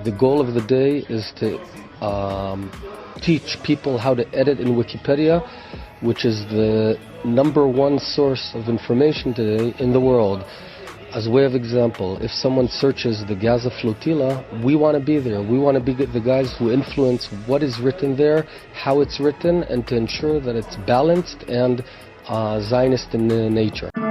the goal of the day is to teach people how to edit in Wikipedia, which is the #1 source of information today in the world. As a way of example, if someone searches the Gaza flotilla, we want to be there. We want to be the guys who influence what is written there, how it's written, and to ensure that it's balanced and Zionist in nature. This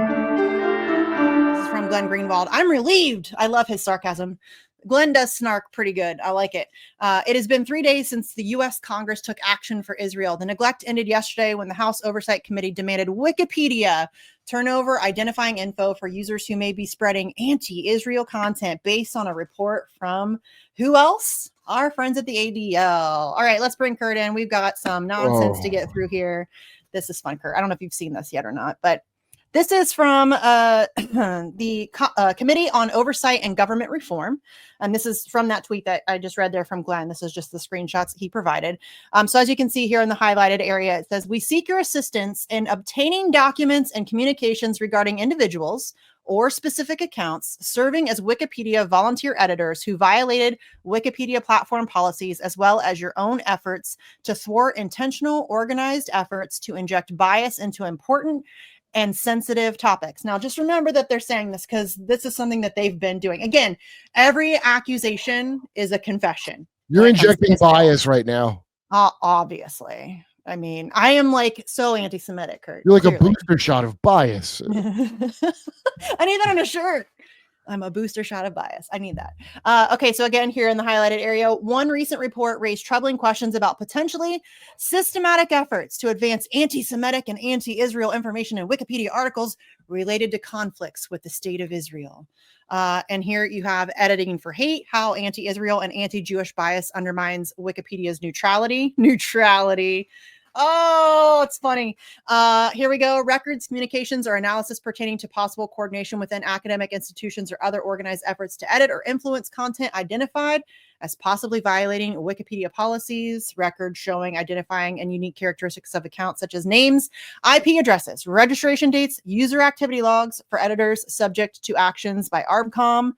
is from Glenn Greenwald. I'm relieved. I love his sarcasm. Glenn does snark pretty good. I like it. It has been 3 days since the U.S. Congress took action for Israel. The neglect ended yesterday when the House Oversight Committee demanded Wikipedia turn over identifying info for users who may be spreading anti-Israel content based on a report from who else? Our friends at the ADL. All right, let's bring Kurt in. We've got some nonsense to get through here. This is fun, Kurt. I don't know if you've seen this yet or not, but this is from the Committee on Oversight and Government Reform. And this is from that tweet that I just read there from Glenn. This is just the screenshots he provided. So as you can see here in the highlighted area, it says, we seek your assistance in obtaining documents and communications regarding individuals or specific accounts serving as Wikipedia volunteer editors who violated Wikipedia platform policies, as well as your own efforts to thwart intentional, organized efforts to inject bias into important and sensitive topics. Now, just remember that they're saying this because this is something that they've been doing. Again, every accusation is a confession. You're injecting bias right now. Obviously. I mean, I am like so anti-Semitic, Kurt. You're like clearly a booster shot of bias. I need that on a shirt. I'm a booster shot of bias. I need that. Okay, so again, here in the highlighted area, one recent report raised troubling questions about potentially systematic efforts to advance anti-Semitic and anti-Israel information in Wikipedia articles related to conflicts with the state of Israel. And here you have editing for hate, how anti-Israel and anti-Jewish bias undermines Wikipedia's neutrality. Oh, it's funny. Here we go. Records, communications, or analysis pertaining to possible coordination within academic institutions or other organized efforts to edit or influence content identified as possibly violating Wikipedia policies. Records showing, identifying, and unique characteristics of accounts such as names, IP addresses, registration dates, user activity logs for editors subject to actions by ARBCOM.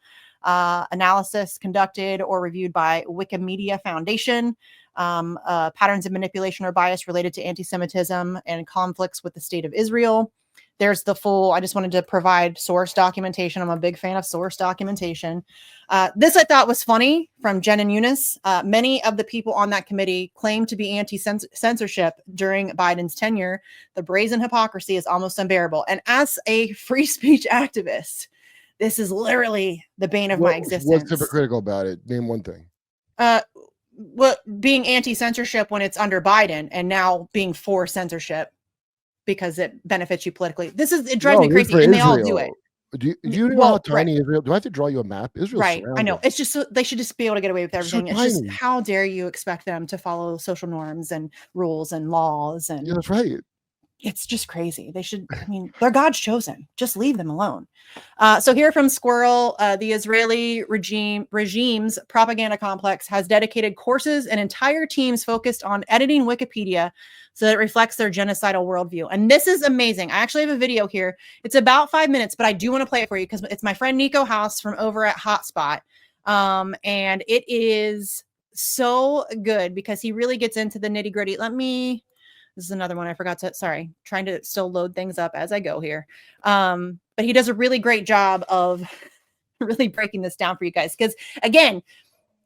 Analysis conducted or reviewed by Wikimedia Foundation. Patterns of manipulation or bias related to anti-Semitism and conflicts with the state of Israel. There's the full, I just wanted to provide source documentation. I'm a big fan of source documentation. This I thought was funny from Jen and Eunice. Many of the people on that committee claim to be anti-censorship during Biden's tenure. The brazen hypocrisy is almost unbearable. And as a free speech activist, this is literally the bane of my existence. What's hypocritical about it? Name one thing. What being anti-censorship when it's under Biden and now being for censorship because it benefits you politically. It drives me crazy, and they all do it. Do you know how tiny Israel? Do I have to draw you a map? Israel, right? I know. It's just they should just be able to get away with everything. It's just how dare you expect them to follow social norms and rules and laws and yeah, that's right. It's just crazy. They should, I mean, they're God's chosen. Just leave them alone. So here from Squirrel, the Israeli regime's propaganda complex has dedicated courses and entire teams focused on editing Wikipedia so that it reflects their genocidal worldview. And this is amazing. I actually have a video here. It's about 5 minutes, but I do want to play it for you because it's my friend Nico House from over at Hotspot. And it is so good because he really gets into the nitty gritty. This is another one I forgot to, trying to still load things up as I go here. But he does a really great job of really breaking this down for you guys. Because again,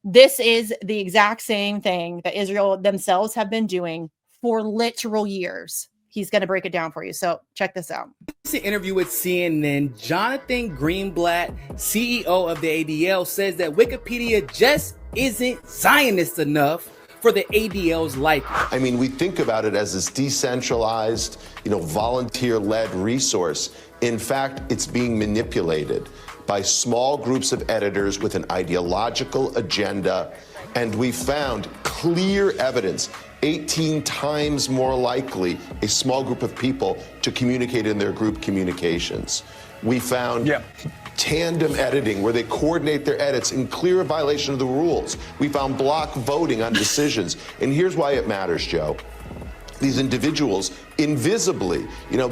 this is the exact same thing that Israel themselves have been doing for literal years. He's going to break it down for you. So check this out. Recent interview with CNN, Jonathan Greenblatt, CEO of the ADL, says that Wikipedia just isn't Zionist enough for the ADL's liking. I mean, we think about it as this decentralized, volunteer-led resource. In fact, it's being manipulated by small groups of editors with an ideological agenda. And we found clear evidence, 18 times more likely a small group of people to communicate in their group communications. We found tandem editing, where they coordinate their edits in clear violation of the rules. We found block voting on decisions. And here's why it matters, Joe. these individuals invisibly,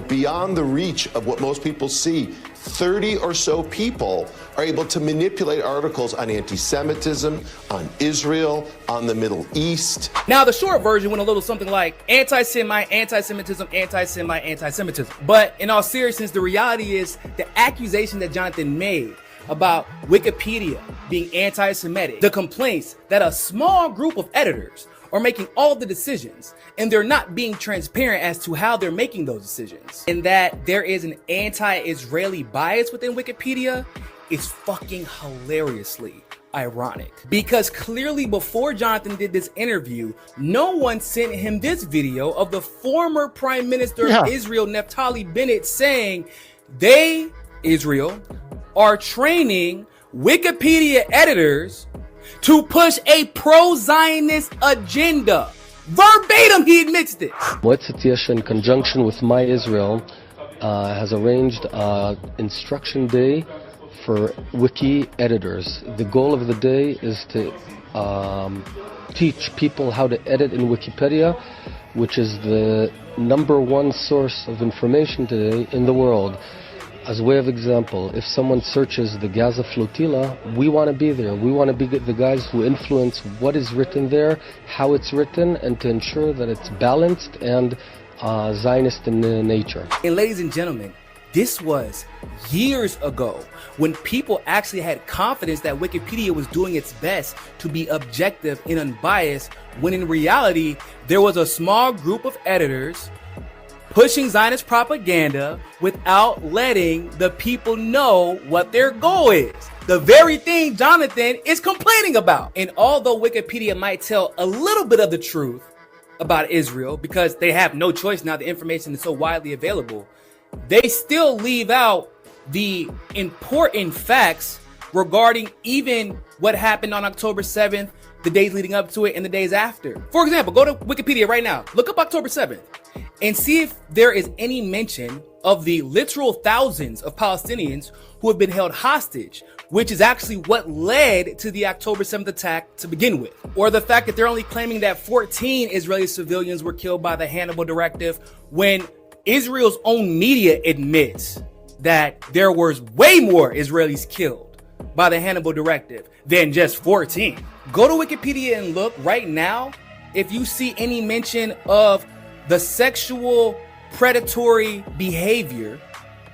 beyond the reach of what most people see, 30 or so people are able to manipulate articles on anti-Semitism, on Israel, on the Middle East. Now, the short version went a little something like anti-Semite, anti-Semitism, anti-Semite, anti-Semitism. But in all seriousness, the reality is the accusation that Jonathan made about Wikipedia being anti-Semitic, the complaints that a small group of editors are making all the decisions and they're not being transparent as to how they're making those decisions, and that there is an anti-Israeli bias within Wikipedia is fucking hilariously ironic. Because clearly before Jonathan did this interview, no one sent him this video of the former Prime Minister of Israel, Naftali Bennett, saying they, Israel, are training Wikipedia editors to push a pro-Zionist agenda. Verbatim, he admits this. Moetzet Yesha, in conjunction with My Israel, has arranged instruction day for wiki editors. The goal of the day is to teach people how to edit in Wikipedia, which is the #1 source of information today in the world. As a way of example, if someone searches the Gaza flotilla, we want to be there. We want to be the guys who influence what is written there, how it's written, and to ensure that it's balanced and Zionist in nature. And ladies and gentlemen, this was years ago when people actually had confidence that Wikipedia was doing its best to be objective and unbiased, when in reality, there was a small group of editors pushing Zionist propaganda without letting the people know what their goal is. The very thing Jonathan is complaining about. And although Wikipedia might tell a little bit of the truth about Israel, because they have no choice now, the information is so widely available, they still leave out the important facts regarding even what happened on October 7th, the days leading up to it, and the days after. For example, go to Wikipedia right now, look up October 7th, and see if there is any mention of the literal thousands of Palestinians who have been held hostage, which is actually what led to the October 7th attack to begin with. Or the fact that they're only claiming that 14 Israeli civilians were killed by the Hannibal Directive, when Israel's own media admits that there was way more Israelis killed by the Hannibal Directive than just 14. Go to Wikipedia and look right now if you see any mention of the sexual predatory behavior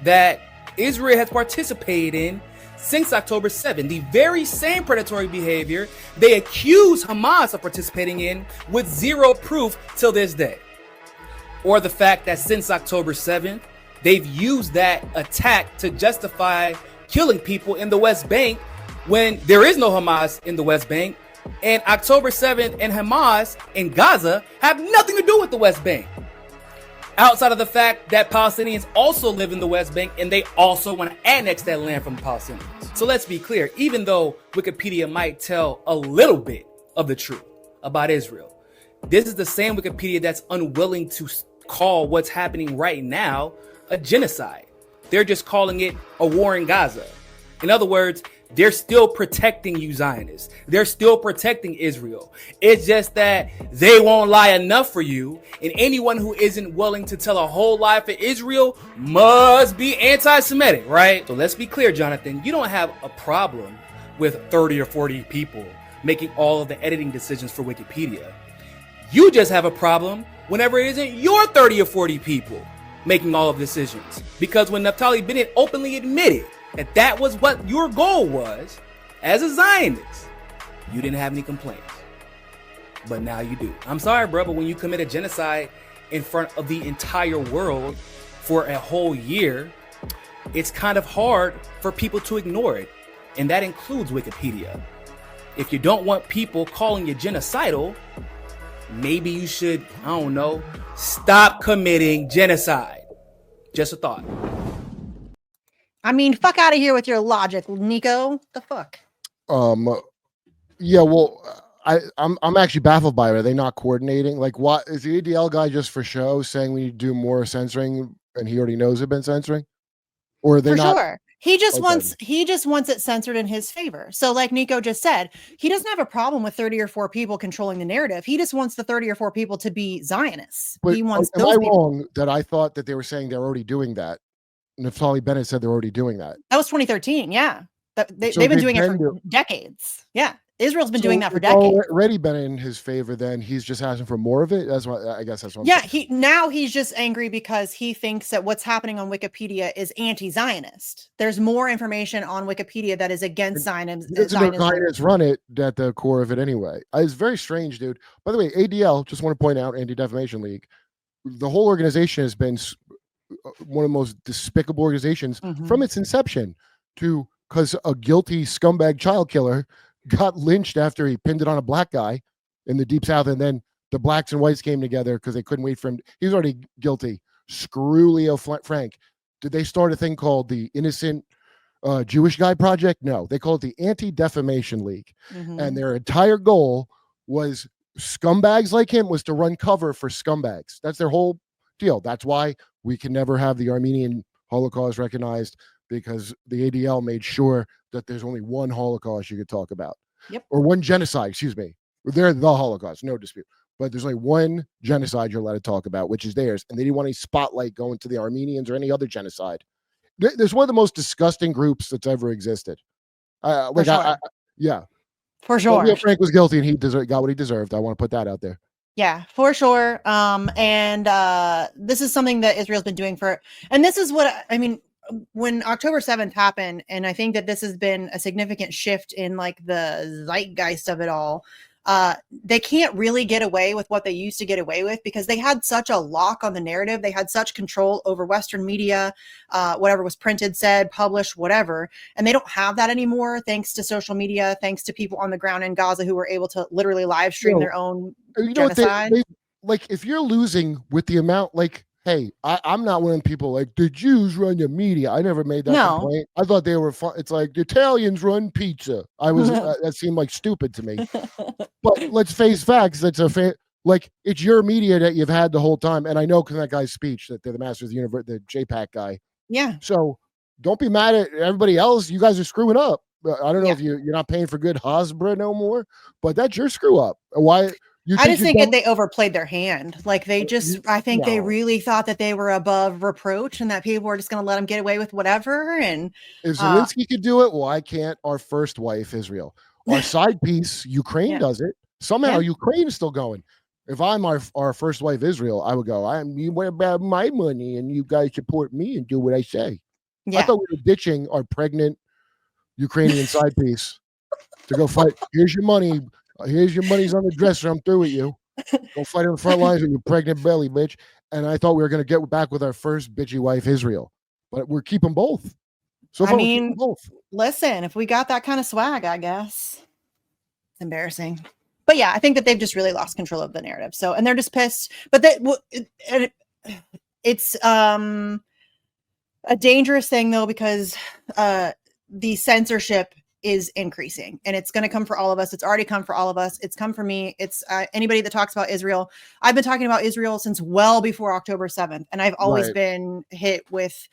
that Israel has participated in since October 7th. The very same predatory behavior they accuse Hamas of participating in with zero proof till this day. Or the fact that since October 7th, they've used that attack to justify killing people in the West Bank when there is no Hamas in the West Bank. And October 7th and Hamas in Gaza have nothing to do with the West Bank, outside of the fact that Palestinians also live in the West Bank and they also want to annex that land from Palestinians. So let's be clear, even though Wikipedia might tell a little bit of the truth about Israel, this is the same Wikipedia that's unwilling to call what's happening right now a genocide. They're just calling it a war in Gaza. In other words, they're still protecting you Zionists. They're still protecting Israel. It's just that they won't lie enough for you. And anyone who isn't willing to tell a whole lie for Israel must be anti-Semitic, right? So let's be clear, Jonathan. You don't have a problem with 30 or 40 people making all of the editing decisions for Wikipedia. You just have a problem whenever it isn't your 30 or 40 people making all of the decisions. Because when Naftali Bennett openly admitted that that was what your goal was as a Zionist, you didn't have any complaints. But now you do. I'm sorry, bro, but when you commit a genocide in front of the entire world for a whole year, it's kind of hard for people to ignore it. And that includes Wikipedia. If you don't want people calling you genocidal, maybe you should, I don't know, stop committing genocide. Just a thought. I mean, fuck out of here with your logic, Nico. The fuck? Yeah, well, I'm actually baffled by it. Are they not coordinating? Like, what is the ADL guy just for show saying we need to do more censoring and he already knows they've been censoring? Or are they For not? sure. He just wants it censored in his favor. So like Nico just said, he doesn't have a problem with 30 or 4 people controlling the narrative. He just wants the 30 or 4 people to be Zionists. But He wants am those I people. wrong that I thought that they were saying they're already doing that? Naftali Bennett said they're already doing that. That was 2013. Yeah. They've So been Big doing it Ben for do- decades. Yeah. Israel's been So doing that for it's decades. already been in his favor. Then he's just asking for more of it. That's what I guess that's what. Yeah, he's just angry because he thinks that what's happening on Wikipedia is anti-Zionist. There's more information on Wikipedia that is against Zionism. Zionists run it at the core of it anyway. It's very strange, dude. By the way, ADL, just want to point out, Anti-Defamation League, the whole organization has been one of the most despicable organizations from its inception because a guilty scumbag child killer got lynched after he pinned it on a black guy in the Deep South, and then the blacks and whites came together because they couldn't wait for him. He was already guilty. Screw Leo Frank. Did they start a thing called the Innocent Jewish Guy Project? No, they call it the Anti-Defamation League, and their entire goal was scumbags like him was to run cover for scumbags. That's their whole deal. That's why we can never have the Armenian Holocaust recognized, because the ADL made sure that there's only one Holocaust you could talk about. Yep. Or one genocide, excuse me. They're the Holocaust, no dispute. But there's only one genocide you're allowed to talk about, which is theirs. And they didn't want any spotlight going to the Armenians or any other genocide. There's one of the most disgusting groups that's ever existed. Yeah. For sure. Leo Frank was guilty and he got what he deserved. I want to put that out there. Yeah, for sure. And this is something that Israel's been doing and this is what, I mean, when October 7th happened, and I think that this has been a significant shift in like the zeitgeist of it all, they can't really get away with what they used to get away with because they had such a lock on the narrative. They had such control over Western media, whatever was printed, said, published, whatever. And they don't have that anymore, thanks to social media, thanks to people on the ground in Gaza who were able to literally live stream their own genocide. Like, if you're losing with the amount, like, hey, I'm not one of the people like the Jews run the media. I never made that complaint. I thought they were fun. It's like the Italians run pizza. That seemed like stupid to me. But let's face facts. That's like it's your media that you've had the whole time. And I know because that guy's speech that they're the Masters of the Universe, the JPAC guy. Yeah. So don't be mad at everybody else. You guys are screwing up. I don't know if you're not paying for good Hasbro no more, but that's your screw up. Why? I just think that they overplayed their hand. Like they they really thought that they were above reproach and that people were just going to let them get away with whatever. And if Zelensky could do it, why can't our first wife, Israel? Our side piece, Ukraine does it. Somehow Ukraine is still going. If I'm our first wife, Israel, I would go, what about my money? And you guys support me and do what I say. Yeah. I thought we were ditching our pregnant Ukrainian side piece to go fight. Here's your money. Here's your money's on the dresser. I'm through with you. Go fight on the front lines with your pregnant belly, bitch. And I thought we were going to get back with our first bitchy wife, Israel. But we're keeping both. So far, we're keeping both. Listen, if we got that kind of swag, I guess. It's embarrassing. But yeah, I think that they've just really lost control of the narrative. So, and they're just pissed. But it's a dangerous thing, though, because the censorship is increasing and it's going to come for all of us. It's already come for all of us. It's come for me. It's anybody that talks about Israel. I've been talking about Israel since well before October 7th. And I've always been hit with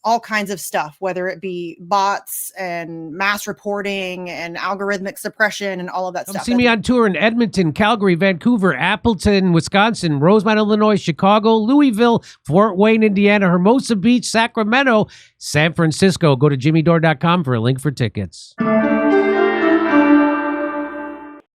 all kinds of stuff, whether it be bots and mass reporting and algorithmic suppression and all of that stuff. See me on tour in Edmonton, Calgary, Vancouver, Appleton, Wisconsin, Rosemont, Illinois, Chicago, Louisville, Fort Wayne, Indiana, Hermosa Beach, Sacramento, San Francisco. Go to jimmydore.com for a link for tickets.